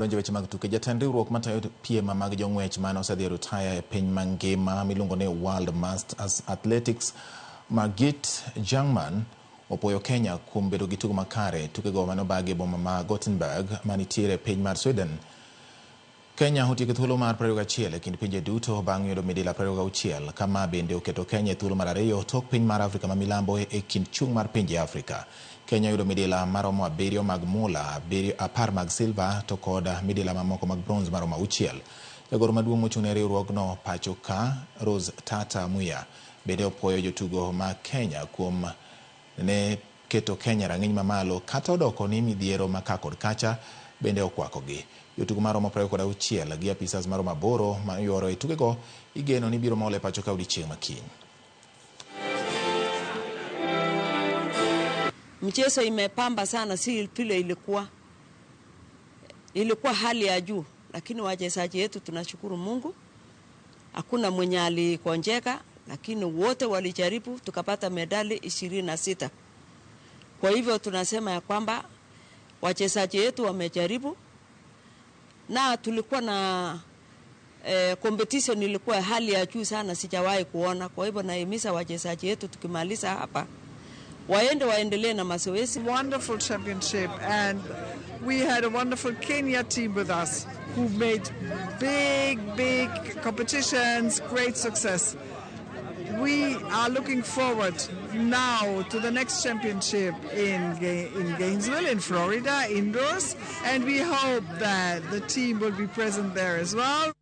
Donjo weche mag tuke. Jatend riwruok matayo piem mag jong'wech mane osedhi retire e piny mangima miluongo ni World Masters Athletics, Margit Jangman opoyo Kenya kuom bedo gi tugo makare tukego mane obagi e boma ma Gothenburg manitiere e piny mar Sweden. Kenya otieko thuolo mar 21 e kind pinje duto bang' yudo midila 26. Kama bende oketo Kenya e thuolo mar 2 tok piny mar Afrika ma milambo e kind chung' mar pinje Afrika. Kenya yudo midila maromo 7 mag mula, 10 mag silva to kod midila mamoko mag bronze maromo 6. Jagoro maduong' mochung'ne riwruogno pacho ka Rose Tata Muya bende opoyo jotugo ma Kenya kuom ne keto Kenya rang'iny mamalo kata odoko ni midhiero ma ka kod kacha bende okwakogi. Jotugo maromo 26 gi apisas maromo 8 ma yuoro e tukego igeno ni biro mole pacho ka odiechieng' makiny. Mchezo imepamba sana, si vile ilikuwa hali ya juu, lakini wachezaji wetu tunashukuru Mungu. Hakuna mwenye alikonjeka, lakini wote walijaribu, tukapata medali 26. Kwa hivyo tunasema ya kwamba wachezaji wetu wamejaribu, na tulikuwa na competition ilikuwa hali ya juu sana, sijawahi kuona. Kwa hivyo naimiza wachezaji wetu tukimaliza hapa waendelee na mazoezi. Wonderful championship, and we had a wonderful Kenya team with us who made big competitions, great success. We are looking forward now to the next championship in Gainesville, in Florida, indoors, and we hope that the team will be present there as well.